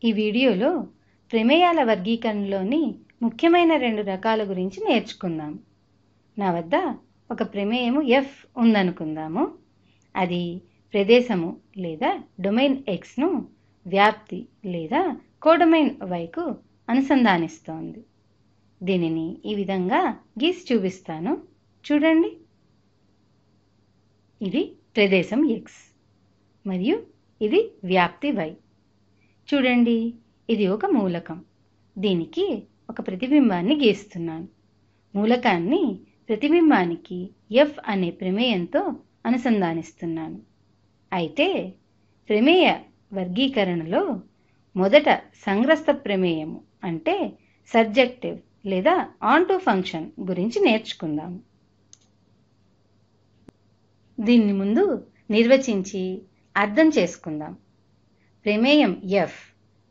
ఈ వీడియోలో ప్రమేయాల వర్గీకరణలోని ముఖ్యమైన 2 రకాల గురించి నేర్చుకుందాం. నా వద్ద ఒక ప్రమేయము F ఉందనుకుందాము. అది ప్రదేశము లేదా డొమైన్ Xను వ్యాప్తి లేదా కోడొమైన్ Yకు అనుసంధానిస్తోంది. దీనిని ఈ విధంగా గీసి చూపిస్తాను. చూడండి. ఇది ప్రదేశం X మరియు ఇది వ్యాప్తి Y. చూడండి, ఇది ఒక మూలకం. దీనికి ఒక ప్రతిబింబాన్ని గీస్తున్నాను. మూలకాన్ని ప్రతిబింబానికి F అనే ప్రమేయంతో అనుసంధానిస్తున్నాను. అయితే ప్రమేయ వర్గీకరణలో మొదట సంగ్రస్త ప్రమేయము అంటే సర్జెక్టివ్ లేదా ఆన్టూ ఫంక్షన్ గురించి నేర్చుకుందాము. దీన్ని ముందు నిర్వచించి అర్థం చేసుకుందాం. ప్రమేయం F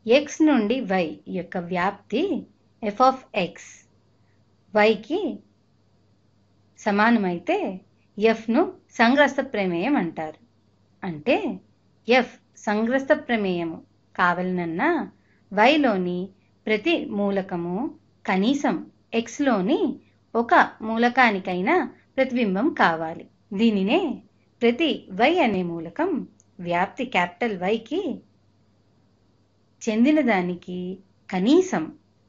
X నుండి Y యొక్క వ్యాప్తి f of x Yకి సమానమైతే Fను సంగ్రస్త ప్రమేయం అంటారు. అంటే F సంగ్రస్త ప్రమేయము కావాలనన్నా Yలోని ప్రతి మూలకము కనీసం Xలోని ఒక మూలకానికైనా ప్రతిబింబం కావాలి. దీనినే ప్రతి Y అనే మూలకం వ్యాప్తి Yకి చెందిన దానికి కనీసం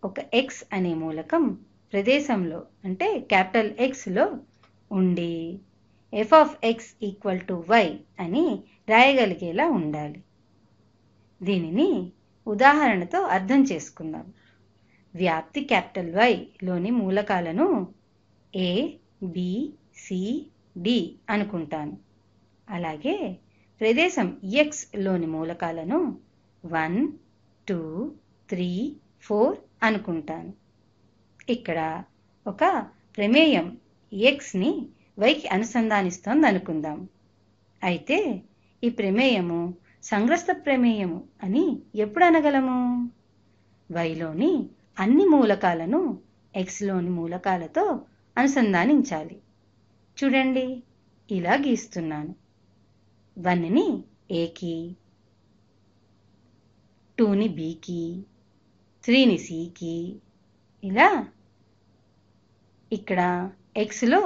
ఒక X అనే మూలకం ప్రదేశంలో అంటే Xలో ఉండి f of x equal to y అని రాయగలిగేలా ఉండాలి. దీనిని ఉదాహరణతో అర్థం చేసుకుందాం. వ్యాప్తి Y లోని మూలకాలను a, b, c, d అనుకుంటాను. అలాగే ప్రదేశం X లోని మూలకాలను 1, 2, 3, 4 అనుకుంటాను. ఇక్కడ ఒక ప్రమేయం Xని Yకి అనుసంధానిస్తోంది అనుకుందాం. అయితే ఈ ప్రమేయము సంగ్రస్త ప్రమేయము అని ఎప్పుడు అనగలము? Yలోని అన్ని మూలకాలను Xలోని మూలకాలతో అనుసంధానించాలి. చూడండి, ఇలా గీస్తున్నాను. 1ని Aకి, 2ని Bకి, 3ని Cకి, ఇలా ఇక్కడ Xలో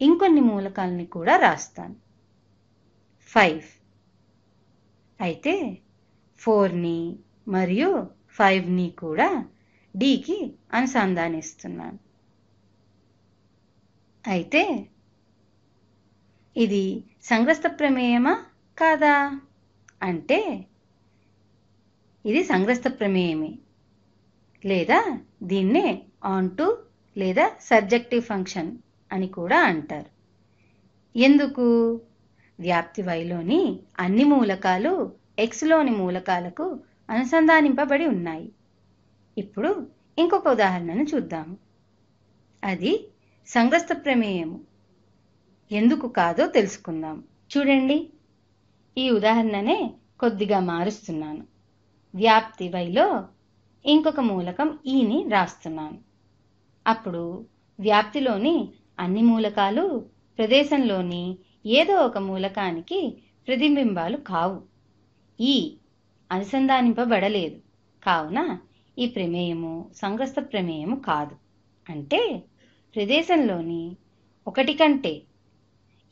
ఇంకొన్ని మూలకాలని కూడా రాస్తాను. 5 అయితే 4ని మరియు 5ని కూడా Dకి అనుసంధానిస్తున్నాను. అయితే ఇది సంగ్రస్త ప్రమేయమా కాదా అంటే ఇది సంగ్రస్త ప్రమేయమే, లేదా దీన్నే ఆన్టూ లేదా సర్జెక్టివ్ ఫంక్షన్ అని కూడా అంటారు. ఎందుకు? వ్యాప్తి Yలోని అన్ని మూలకాలు Xలోని మూలకాలకు అనుసంధానింపబడి ఉన్నాయి. ఇప్పుడు ఇంకొక ఉదాహరణను చూద్దాము. అది సంగ్రస్త ప్రమేయము ఎందుకు కాదో తెలుసుకుందాం. చూడండి, ఈ ఉదాహరణనే కొద్దిగా మారుస్తున్నాను. వ్యాప్తి Yలో ఇంకొక మూలకం Eని రాస్తున్నాను. అప్పుడు వ్యాప్తిలోని అన్ని మూలకాలు ప్రదేశంలోని ఏదో ఒక మూలకానికి ప్రతిబింబాలు కావు. E అనుసంధానింపబడలేదు. కావున ఈ ప్రమేయము సంగ్రస్త ప్రమేయము కాదు. అంటే ప్రదేశంలోని ఒకటి కంటే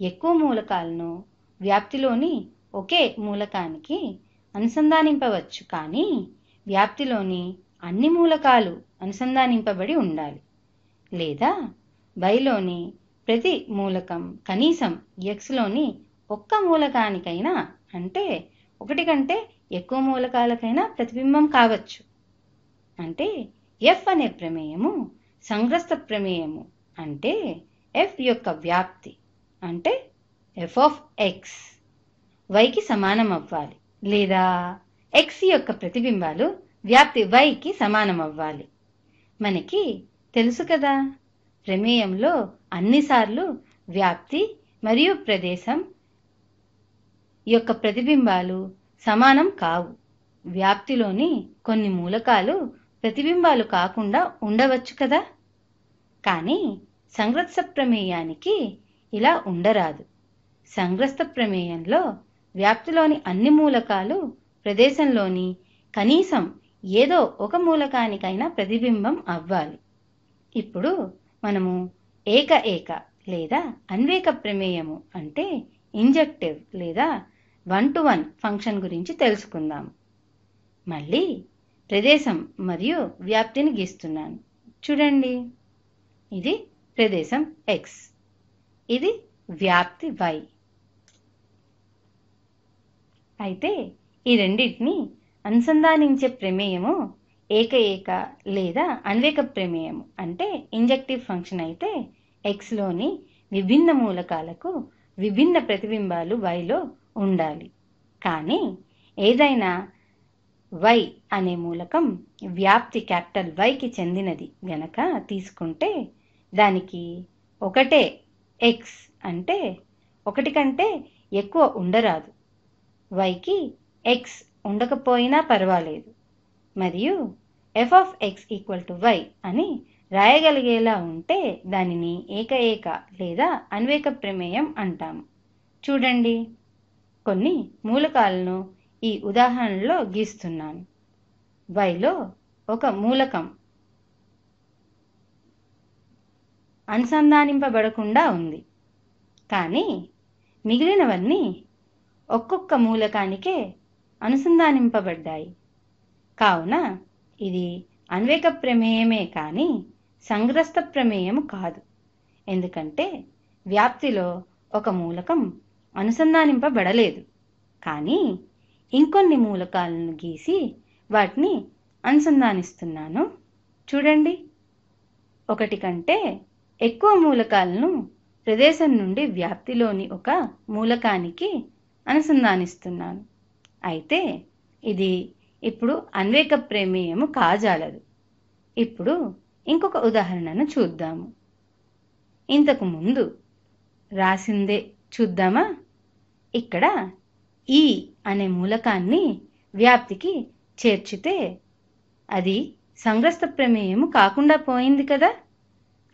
ఎక్కువ మూలకాలను వ్యాప్తిలోని ఒకే మూలకానికి అనుసంధానింపవచ్చు, కానీ వ్యాప్తిలోని అన్ని మూలకాలు అనుసంధానింపబడి ఉండాలి. లేదా Yలోని ప్రతి మూలకం కనీసం Xలోని ఒక్క మూలకానికైనా అంటే ఒకటి కంటే ఎక్కువ మూలకాలకైనా ప్రతిబింబం కావచ్చు. అంటే F అనే ప్రమేయము సంగ్రస్త ప్రమేయము అంటే F యొక్క వ్యాప్తి అంటే f of x Yకి సమానం అవ్వాలి, లేదా X యొక్క ప్రతిబింబాలు వ్యాప్తి Yకి సమానం అవ్వాలి. మనకి తెలుసు కదా, ప్రమేయంలో అన్నిసార్లు వ్యాప్తి మరియు ప్రదేశం యొక్క ప్రతిబింబాలు సమానం కావు. వ్యాప్తిలోని కొన్ని మూలకాలు ప్రతిబింబాలు కాకుండా ఉండవచ్చు కదా. కానీ సంగ్రస్త ప్రమేయానికి ఇలా ఉండరాదు. సంగ్రస్త ప్రమేయంలో వ్యాప్తిలోని అన్ని మూలకాలు ప్రదేశంలోని కనీసం ఏదో ఒక మూలకానికైనా ప్రతిబింబం అవ్వాలి. ఇప్పుడు మనము ఏక లేదా అన్వేక ప్రమేయము అంటే ఇంజెక్టివ్ లేదా 1-to-1 ఫంక్షన్ గురించి తెలుసుకుందాం. మళ్ళీ ప్రదేశం మరియు వ్యాప్తిని గీస్తున్నాను. చూడండి, ఇది ప్రదేశం x, ఇది వ్యాప్తి y. అయితే ఈ రెండింటిని అనుసంధానించే ప్రమేయము ఏక లేదా అన్వేక ప్రమేయము అంటే ఇంజెక్టివ్ ఫంక్షన్ అయితే xలోని విభిన్న మూలకాలకు విభిన్న ప్రతిబింబాలు yలో ఉండాలి. కానీ ఏదైనా y అనే మూలకం వ్యాప్తి క్యాపిటల్ Yకి చెందినది గనక తీసుకుంటే దానికి ఒకటే x అంటే ఒకటి కంటే ఎక్కువ ఉండరాదు. yకి x ఉండకపోయినా పర్వాలేదు మరియు f(x) = y అని రాయగలిగేలా ఉంటే దానిని ఏక లేదా అన్వేక ప్రమేయం అంటాము. చూడండి, కొన్ని మూలకాలను ఈ ఉదాహరణలో గీస్తున్నాను. yలో ఒక మూలకం అనుసంధానింపబడకుండా ఉంది, కానీ మిగిలినవన్నీ ఒక్కొక్క మూలకానికే అనుసంధానింపబడ్డాయి. కావున ఇది అన్వేక ప్రమేయమే కానీ సంగ్రస్త ప్రమేయము కాదు. ఎందుకంటే వ్యాప్తిలో ఒక మూలకం అనుసంధానింపబడలేదు, కానీ ఇంకొన్ని మూలకాలను గీసి వాటిని అనుసంధానిస్తున్నాను. చూడండి, ఒకటి కంటే ఎక్కువ మూలకాలను ప్రదేశం నుండి వ్యాప్తిలోని ఒక మూలకానికి అనుసంధానిస్తున్నాను. అయితే ఇది ఇప్పుడు అన్వేక ప్రమేయము కాజాలదు. ఇప్పుడు ఇంకొక ఉదాహరణను చూద్దాము. ఇంతకు ముందు రాసిందే చూద్దామా? ఇక్కడ ఈ అనే మూలకాన్ని వ్యాప్తికి చేర్చితే అది సంగ్రస్త ప్రమేయము కాకుండా పోయింది కదా.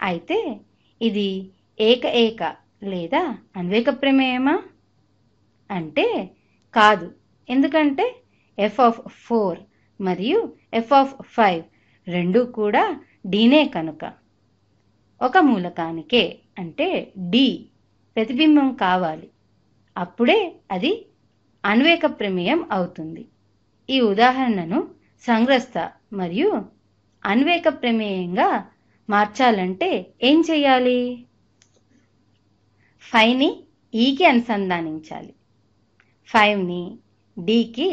అయితే ఇది ఏక లేదా అన్వేక ప్రమేయమా అంటే కాదు. ఎందుకంటే f(4) మరియు f(5) రెండూ కూడా డీనే కనుక. ఒక మూలకానికే అంటే d ప్రతిబింబం కావాలి, అప్పుడే అది అన్వేక ప్రమేయం అవుతుంది. ఈ ఉదాహరణను సంగ్రస్త మరియు అన్వేక ప్రమేయంగా మార్చాలంటే ఏం చేయాలి? 5ని ఈకి అనుసంధానించాలి. 5ని డీకి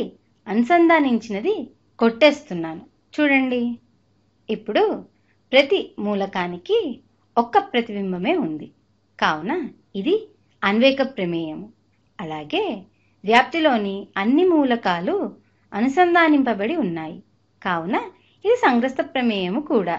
అనుసంధానించినది కొట్టేస్తున్నాను. చూడండి, ఇప్పుడు ప్రతి మూలకానికి ఒక్క ప్రతిబింబమే ఉంది, కావున ఇది అన్వేక ప్రమేయము. అలాగే వ్యాప్తిలోని అన్ని మూలకాలు అనుసంధానింపబడి ఉన్నాయి, కావున ఇది సంగ్రస్త ప్రమేయము కూడా.